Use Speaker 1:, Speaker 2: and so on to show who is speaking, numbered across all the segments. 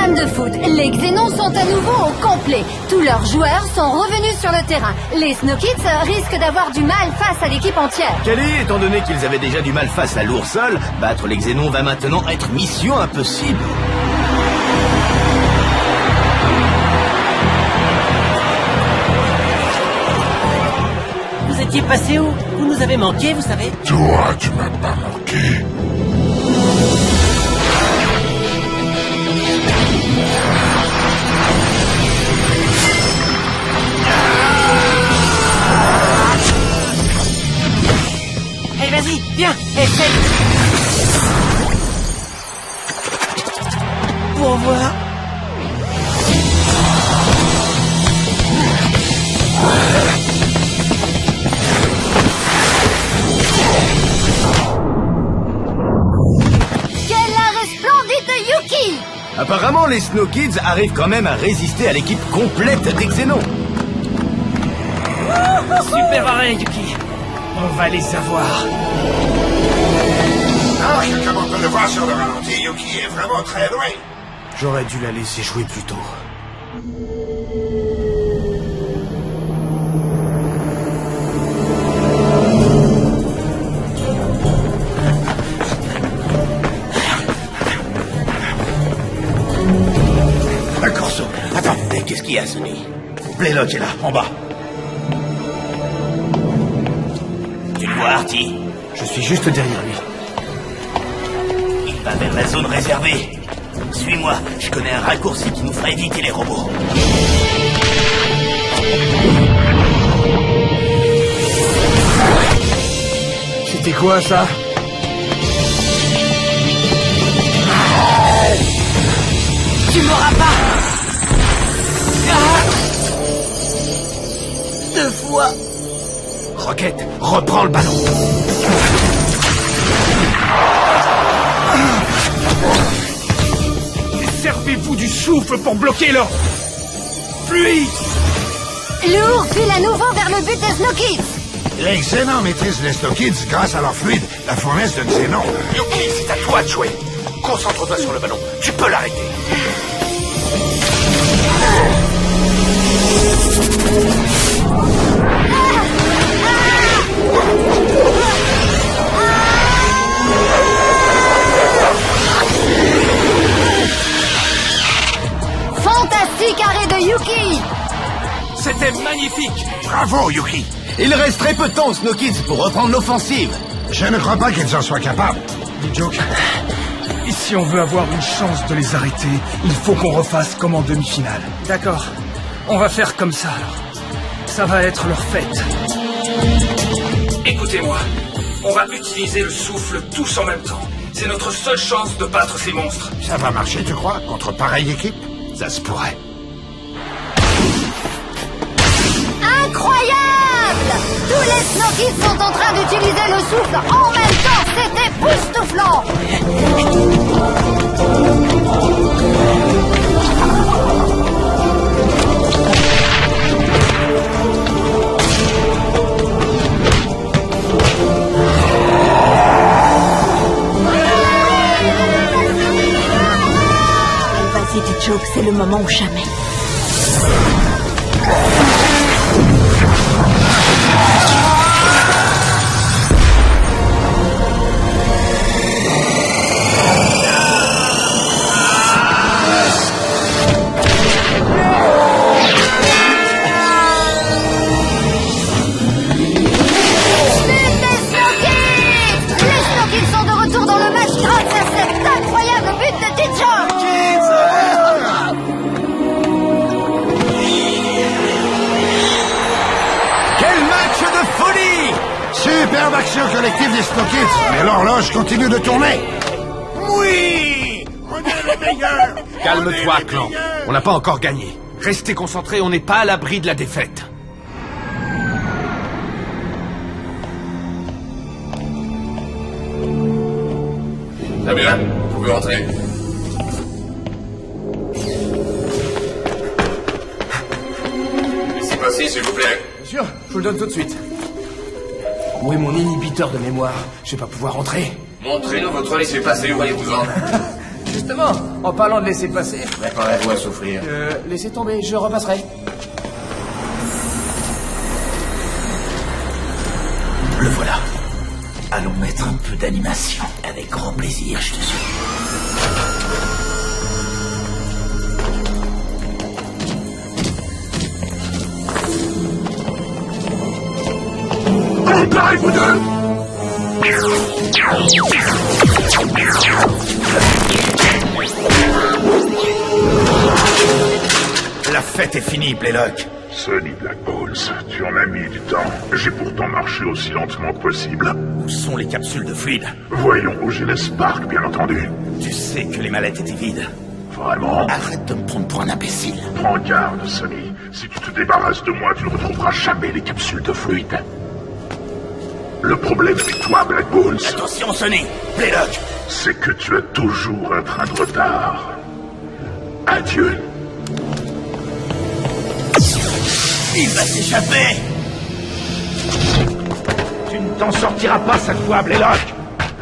Speaker 1: Fans de foot, les Xénons sont à nouveau au complet. Tous leurs joueurs sont revenus sur le terrain. Les Snow Kids risquent d'avoir du mal face à l'équipe entière.
Speaker 2: Kelly, étant donné qu'ils avaient déjà du mal face à l'oursol, battre les Xénons va maintenant être mission impossible.
Speaker 3: Vous étiez passé où? Vous nous avez manqué, vous savez.
Speaker 4: Toi, tu m'as pas manqué.
Speaker 3: Hey, vas-y, viens, essaye. Pour voir.
Speaker 2: Apparemment, les Snow Kids arrivent quand même à résister à l'équipe complète des Xénons.
Speaker 3: Super arrêt, Yuki. On va les avoir.
Speaker 4: Ah, je commence à le voir sur le ralenti. Yuki est vraiment très loin.
Speaker 2: J'aurais dû la laisser jouer plus tôt.
Speaker 4: Corso, attends, qu'est-ce qu'il y a, Sonny? Blaylock est là, en bas.
Speaker 2: Tu le vois, Artie? Je suis juste derrière lui. Il va vers la zone réservée. Suis-moi, je connais un raccourci qui nous fera éviter les robots.
Speaker 5: C'était quoi, ça?
Speaker 3: Tu m'auras pas. Ah. 2 fois.
Speaker 2: Rocket, reprends le ballon.
Speaker 5: Servez-vous du souffle pour bloquer leur fluide.
Speaker 1: Lourd file à nouveau vers le but des Snow Kids.
Speaker 4: Les Xénons maîtrisent les Snow Kids grâce à leur fluide, la fournaise de Xénon.
Speaker 2: Yuki, c'est à toi de jouer. Concentre-toi sur le ballon. Tu peux l'arrêter.
Speaker 1: Fantastique arrêt de Yuki.
Speaker 5: C'était magnifique.
Speaker 4: Bravo, Yuki.
Speaker 2: Il reste très peu de temps aux Snow Kids pour reprendre l'offensive.
Speaker 4: Je ne crois pas qu'ils en soient capables.
Speaker 5: Joke. Et si on veut avoir une chance de les arrêter, il faut qu'on refasse comme en demi-finale. D'accord. On va faire comme ça, alors. Ça va être leur fête. Écoutez-moi. On va utiliser le souffle tous en même temps. C'est notre seule chance de battre ces monstres.
Speaker 4: Ça va marcher, tu crois, contre pareille équipe?
Speaker 2: Ça se pourrait.
Speaker 1: Incroyable! Tous les Snow Kids sont en train d'utiliser le souffle en même temps. C'est époustouflant!
Speaker 6: Vas-y, Joke, c'est le moment ou jamais.
Speaker 4: Superbe action collective des Snow Kids, mais l'horloge continue de tourner. Oui! On est les meilleurs!
Speaker 5: Calme-toi, Clan. On n'a pas encore gagné. Restez concentrés, on n'est pas à l'abri de la défaite.
Speaker 7: Très bien, vous pouvez entrer. Laissez passer, s'il vous plaît.
Speaker 5: Bien sûr, je vous le donne tout de suite. Où est mon inhibiteur de mémoire? Je vais pas pouvoir entrer.
Speaker 7: Montrez-nous votre laissez-passer, voyez-vous-en.
Speaker 5: Justement, en parlant de laisser passer...
Speaker 2: Préparez-vous à souffrir.
Speaker 5: Laissez tomber, je repasserai.
Speaker 2: Le voilà. Allons mettre un peu d'animation. Avec grand plaisir, je te suis.
Speaker 4: Comparez-vous deux!
Speaker 2: La fête est finie, Blaylock.
Speaker 8: Sonny Black Bones, tu en as mis du temps. J'ai pourtant marché aussi lentement que possible.
Speaker 2: Où sont les capsules de fluide?
Speaker 8: Voyons au Genesis Park, bien entendu.
Speaker 2: Tu sais que les mallettes étaient vides.
Speaker 8: Vraiment?
Speaker 2: Arrête de me prendre pour un imbécile.
Speaker 8: Prends garde, Sonny. Si tu te débarrasses de moi, tu ne retrouveras jamais les capsules de fluide. Le problème avec toi, Black Bones,
Speaker 2: Attention, Sonny. Blaylock.
Speaker 8: c'est que tu as toujours un train de retard. Adieu.
Speaker 2: Il va s'échapper.
Speaker 4: Tu ne t'en sortiras pas cette fois, Blaylock!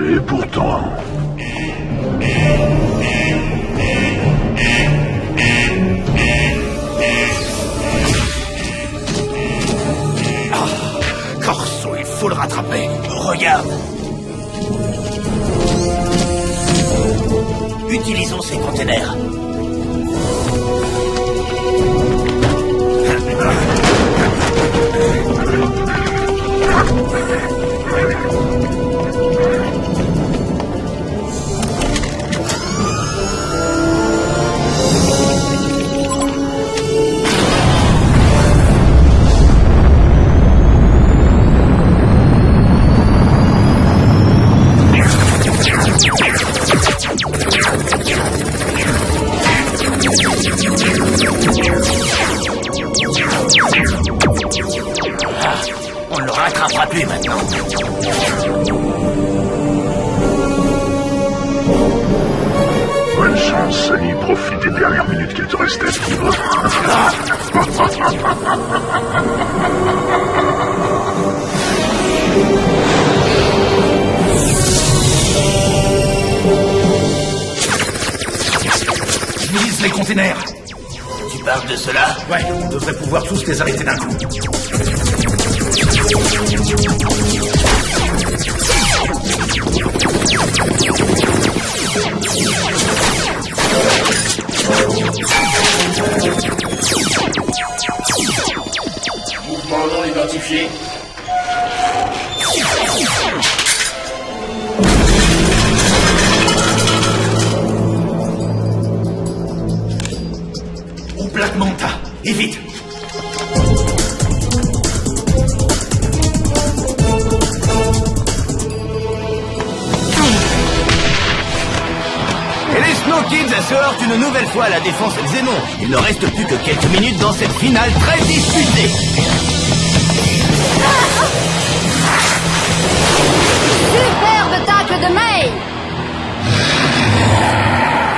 Speaker 8: Et pourtant...
Speaker 2: Corso, il faut le rattraper. Regarde. Utilisons ces containers. On ne le rattrapera plus maintenant.
Speaker 8: Bonne chance, Sonny. Profite des dernières minutes qu'il te reste à vivre.
Speaker 2: Je vise les containers. Tu parles de cela? Ouais, on devrait pouvoir tous les arrêter d'un coup.
Speaker 7: Mouvement non identifié.
Speaker 2: Au Black Manta. Et vite. Et les Snow Kids assurent une nouvelle fois la défense Xénon. Il ne reste plus que quelques minutes dans cette finale très disputée.
Speaker 1: Superbe tacle de May!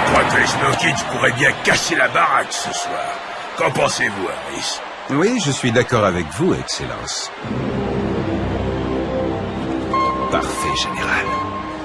Speaker 8: Je crois que les Snow Kids pourraient bien casser la baraque ce soir. Qu'en pensez-vous, Harris?
Speaker 9: Oui, je suis d'accord avec vous, Excellence. Parfait, Général.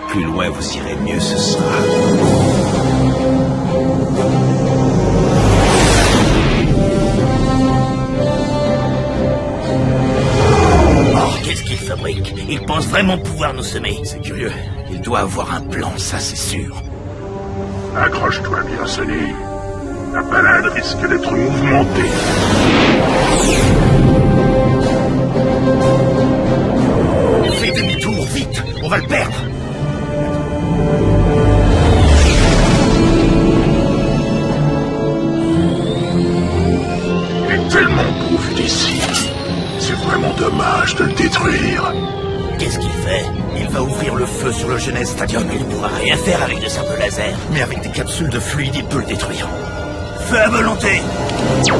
Speaker 9: Plus loin vous irez, mieux ce sera.
Speaker 2: Oh, qu'est-ce qu'il fabrique? Il pense vraiment pouvoir nous semer. C'est curieux. Il doit avoir un plan, ça c'est sûr.
Speaker 8: Accroche-toi bien, Sonny. La balade risque d'être mouvementée.
Speaker 2: Fais demi-tour, vite. On va le perdre.
Speaker 8: Il est tellement beau vu d'ici. C'est vraiment dommage de le détruire.
Speaker 2: Qu'est-ce qu'il fait? Il va ouvrir le feu sur le Genesis Stadium. Il ne pourra rien faire avec de simples lasers. Mais avec des capsules de fluide, il peut le détruire. Feu à volonté!
Speaker 8: Tu ne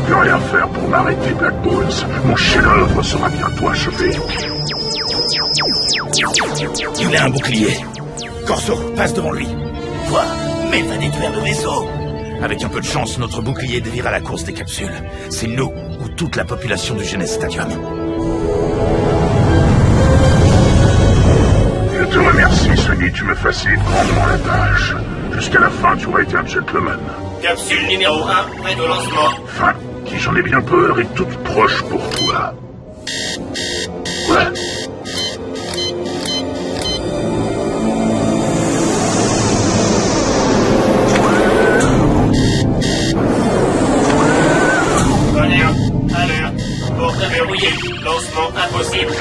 Speaker 8: peux rien faire pour m'arrêter, Black Bones. Mon chef-d'œuvre sera bientôt achevé.
Speaker 2: Il a un bouclier. Corso, passe devant lui. Quoi? Mais il va détruire le vaisseau. Avec un peu de chance, notre bouclier déviera la course des capsules. C'est nous ou toute la population du Genesis Stadium.
Speaker 8: te remercie, Sonny, tu me facilites grandement la tâche. Jusqu'à la fin, tu auras été un gentleman.
Speaker 7: Capsule numéro 1, près de lancement.
Speaker 8: Fin, qui j'en ai bien peur, est toute proche pour toi. Quoi?
Speaker 7: Alerte. Porte verrouillée. Lancement impossible.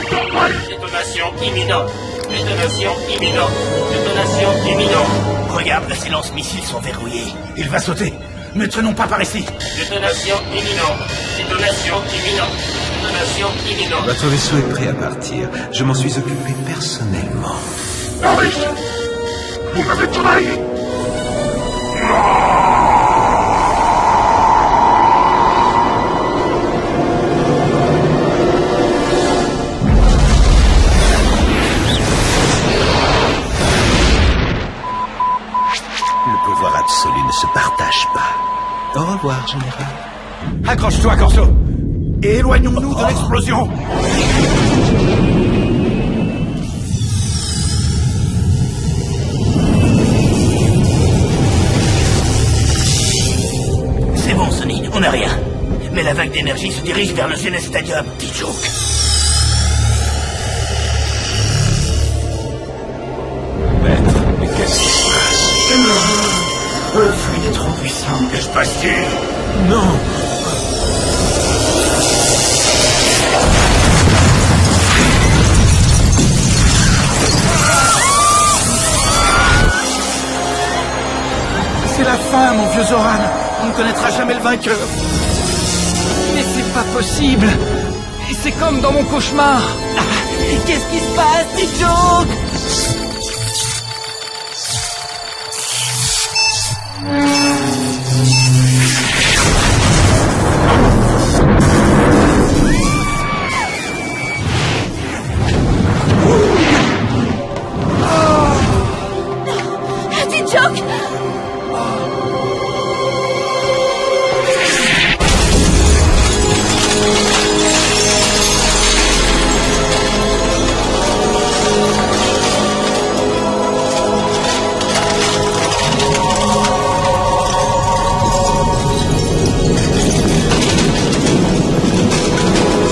Speaker 7: Détonation imminente. Détonation imminente. Détonation imminente.
Speaker 2: Regarde, ces lance-missiles sont verrouillés. Il va sauter. Ne traînons pas par ici.
Speaker 7: Détonation imminente. Détonation imminente. Détonation imminente.
Speaker 9: Votre vaisseau est prêt à partir. Je m'en suis occupé personnellement.
Speaker 8: Harris, vous m'avez trahi.
Speaker 9: Le pouvoir absolu ne se partage pas. Au revoir, général.
Speaker 4: Accroche-toi, Corso. Et éloignons-nous de l'explosion.
Speaker 2: C'est bon, Sonny, on n'a rien. Mais la vague d'énergie se dirige vers le Genes Stadium. Petit joke.
Speaker 9: Maître, mais qu'est-ce qui se passe?
Speaker 2: Le fluide est trop puissant.
Speaker 8: Que se passe-t-il?
Speaker 9: Non!
Speaker 5: C'est la fin, mon vieux Zoran. On ne connaîtra jamais le vainqueur. Mais c'est pas possible. Et c'est comme dans mon cauchemar.
Speaker 3: Qu'est-ce qui se passe, T-Joke?
Speaker 1: T-Joke!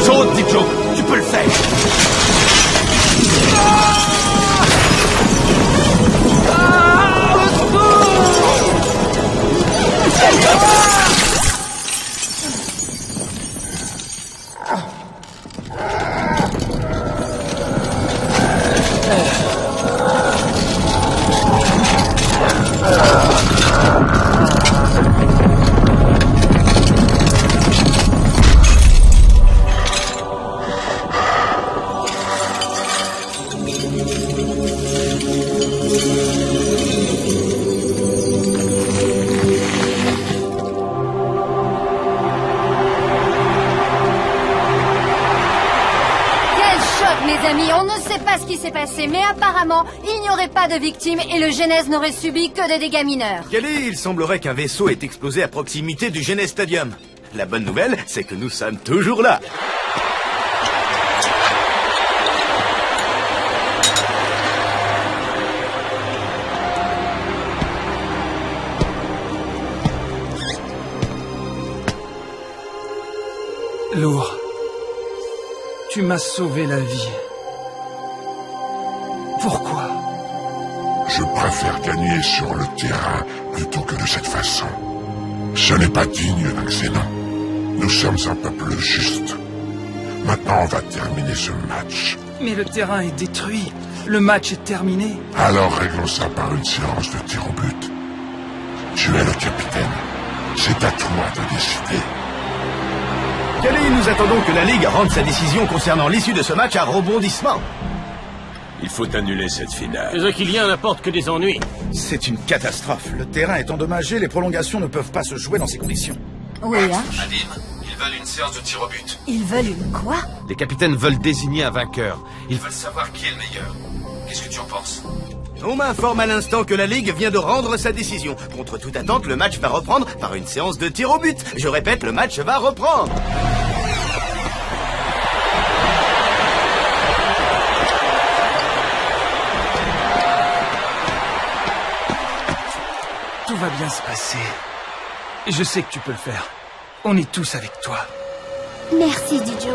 Speaker 4: Saute, T-Joke. Tu peux le faire.
Speaker 1: Mes amis, on ne sait pas ce qui s'est passé, mais apparemment, il n'y aurait pas de victimes et le Genèse n'aurait subi que des dégâts mineurs.
Speaker 10: Kelly, il semblerait qu'un vaisseau ait explosé à proximité du Genes Stadium. La bonne nouvelle, c'est que nous sommes toujours là.
Speaker 5: Lourd. Tu m'as sauvé la vie. Pourquoi?
Speaker 8: Je préfère gagner sur le terrain plutôt que de cette façon. Ce n'est pas digne d'un Xénon. Nous sommes un peuple juste. Maintenant, on va terminer ce match.
Speaker 5: Mais le terrain est détruit. Le match est terminé.
Speaker 8: Alors réglons ça par une séance de tir au but. Tu es le capitaine. C'est à toi de décider.
Speaker 10: Kelly, nous attendons que la Ligue rende sa décision concernant l'issue de ce match à rebondissement.
Speaker 9: Il faut annuler cette finale.
Speaker 3: Les Aquiliens n'apportent que des ennuis.
Speaker 4: C'est une catastrophe. Le terrain est endommagé, les prolongations ne peuvent pas se jouer dans ces conditions.
Speaker 1: Oui, hein?
Speaker 11: Adim, ils veulent une séance de tir au but.
Speaker 1: Ils veulent une quoi?
Speaker 11: Les capitaines veulent désigner un vainqueur. Ils veulent savoir qui est le meilleur. Qu'est-ce que tu en penses?
Speaker 10: On m'informe à l'instant que la Ligue vient de rendre sa décision. Contre toute attente, le match va reprendre par une séance de tir au but. Je répète, le match va reprendre.
Speaker 5: Tout va bien se passer. Et je sais que tu peux le faire. On est tous avec toi.
Speaker 1: Merci, Dijo.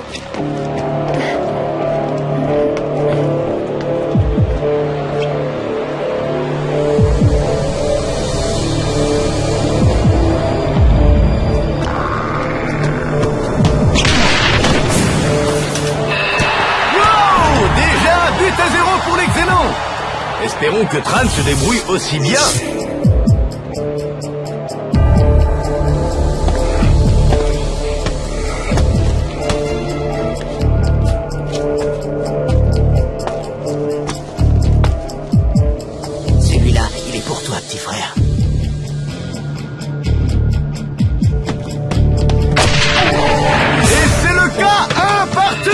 Speaker 10: But à 0 pour les Xénons. Espérons que Tran se débrouille aussi bien.
Speaker 2: Celui-là, il est pour toi, petit frère.
Speaker 10: Et c'est le cas, un partout.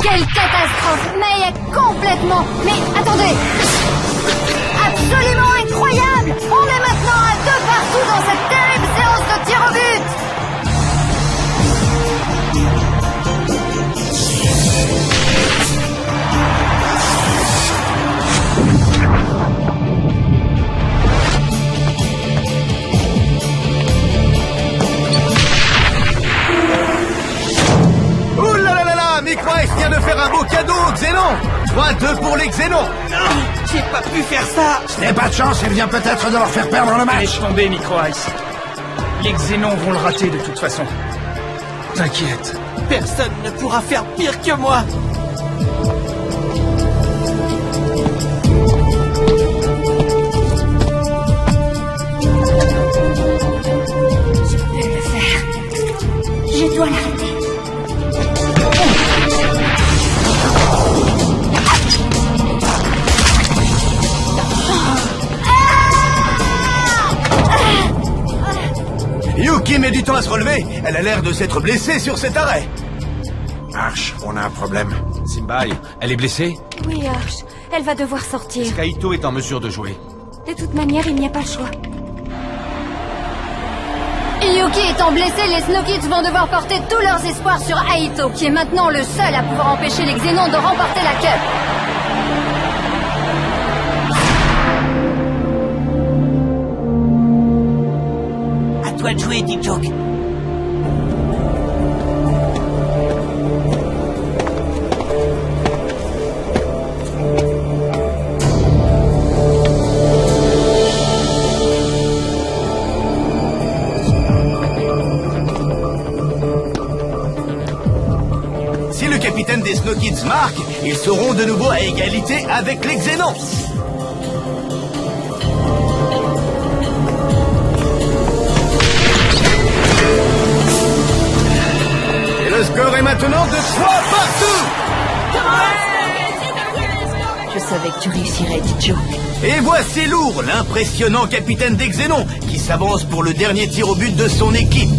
Speaker 1: Quelle catastrophe! Mais complètement... Mais attendez! Absolument incroyable! On est maintenant à 2 partout dans cette terrible séance de tir au but!
Speaker 10: Ouh là là là là, Microice vient de faire un beau cadeau aux Xénons. 3-2 pour les Xénons.
Speaker 3: Non, j'ai pas pu faire ça.
Speaker 4: Ce n'est pas de chance, il vient peut-être de leur faire perdre le match.
Speaker 5: Laisse tomber, Micro-Ice. Les Xénons vont le rater de toute façon. T'inquiète.
Speaker 3: Personne ne pourra faire pire que moi.
Speaker 1: Je peux le faire. Je dois l'arrêter.
Speaker 10: Yuki met du temps à se relever. Elle a l'air de s'être blessée sur cet arrêt.
Speaker 11: Arch, on a un problème. Simbai, elle est blessée?
Speaker 6: Oui, Arch. Elle va devoir sortir.
Speaker 11: Kaito est en mesure de jouer.
Speaker 6: De toute manière, il n'y a pas le choix.
Speaker 1: Yuki étant blessé, les Snow Kids vont devoir porter tous leurs espoirs sur Aito, qui est maintenant le seul à pouvoir empêcher les Xénons de remporter la Cup.
Speaker 3: À toi de jouer, Dijoke.
Speaker 10: Si le capitaine des Snow Kids marque, ils seront de nouveau à égalité avec les Xénons. Et le score est maintenant de 3 partout.
Speaker 6: Je savais que tu réussirais, Dijo.
Speaker 10: Et voici lourd, l'impressionnant capitaine des Xénons, qui s'avance pour le dernier tir au but de son équipe.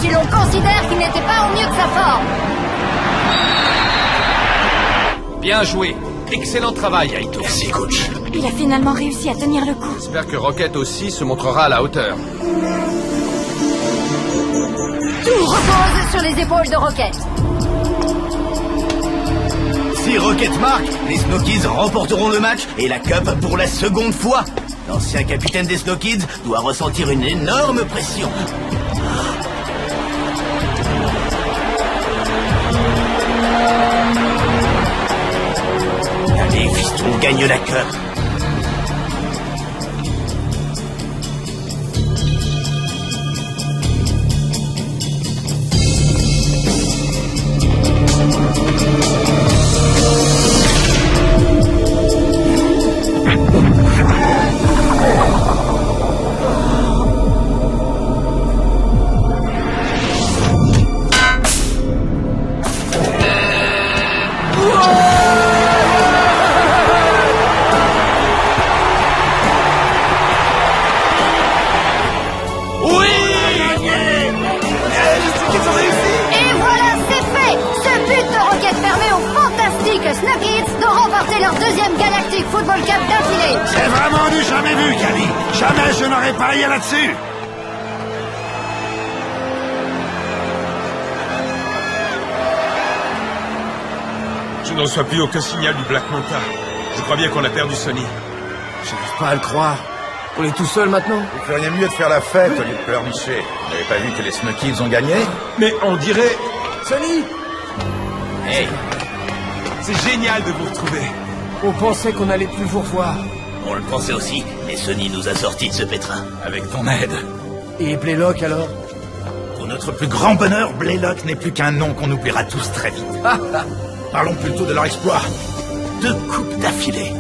Speaker 1: Si l'on considère qu'il n'était pas au mieux de sa forme.
Speaker 11: Bien joué. Excellent travail, Aito.
Speaker 10: Merci, coach.
Speaker 6: Il a finalement réussi à tenir le coup.
Speaker 11: J'espère que Rocket aussi se montrera à la hauteur.
Speaker 1: Tout repose sur les épaules de Rocket.
Speaker 10: Si Rocket marque, les Snow Kids remporteront le match et la Cup pour la seconde fois. L'ancien capitaine des Snow Kids doit ressentir une énorme pression. Allez, fiston, gagne la Cup.
Speaker 4: jamais vu, Kali. Jamais je n'aurais parié là-dessus.
Speaker 11: Je ne reçois plus aucun signal du Black Manta. Je crois bien qu'on a perdu Sonny.
Speaker 12: J'arrive pas à le croire. On est tout seul maintenant?
Speaker 13: Vous feriez mieux de faire la fête au lieu de pleurnicher. Vous n'avez pas vu que les Snokids ont gagné?
Speaker 11: Mais on dirait...
Speaker 12: Sonny!
Speaker 11: Hey! C'est génial de vous retrouver.
Speaker 12: On pensait qu'on allait plus vous revoir.
Speaker 2: On le pensait aussi, mais Sonny nous a sortis de ce pétrin.
Speaker 10: Avec ton aide.
Speaker 12: Et Blaylock alors?
Speaker 10: Pour notre plus grand bonheur, Blaylock n'est plus qu'un nom qu'on oubliera tous très vite. Parlons plutôt de leur exploit. 2 coupes d'affilée.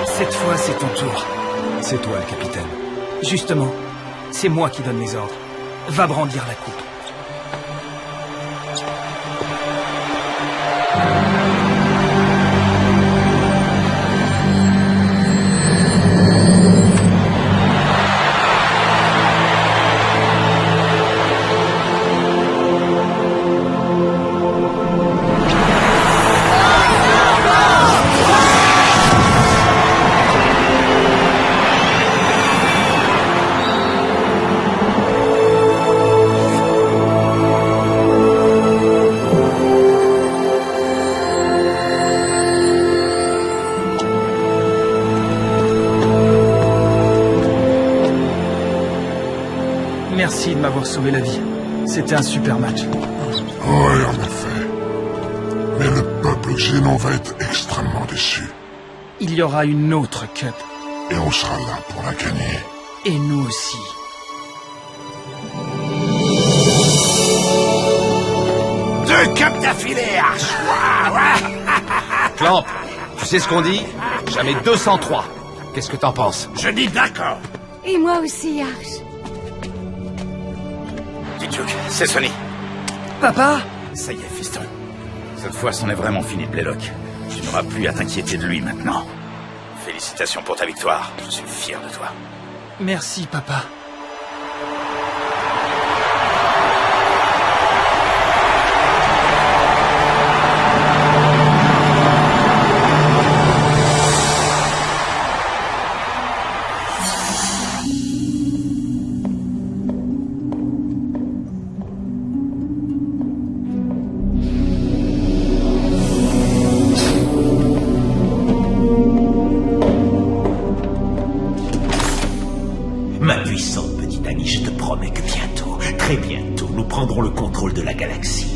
Speaker 5: Cette fois, c'est ton tour.
Speaker 12: C'est toi le capitaine.
Speaker 5: Justement, c'est moi qui donne les ordres. Va brandir la coupe. Merci de m'avoir sauvé la vie. C'était un super match.
Speaker 8: Oui, en effet. Mais le peuple xénon va être extrêmement déçu.
Speaker 5: Il y aura une autre cup.
Speaker 8: Et on sera là pour la gagner.
Speaker 5: Et nous aussi.
Speaker 4: Deux cups d'affilée, Arch.
Speaker 12: Clamp, tu sais ce qu'on dit? Jamais 203. Qu'est-ce que t'en penses?
Speaker 4: Je dis d'accord.
Speaker 6: Et moi aussi, Arch.
Speaker 10: Duke, c'est Sonny.
Speaker 5: Papa?
Speaker 10: Ça y est, fiston. Cette fois, c'en est vraiment fini, Blaylock. Tu n'auras plus à t'inquiéter de lui maintenant. Félicitations pour ta victoire. Je suis fier de toi.
Speaker 5: Merci, papa.
Speaker 2: Ma puissante petite amie, je te promets que bientôt, très bientôt, nous prendrons le contrôle de la galaxie.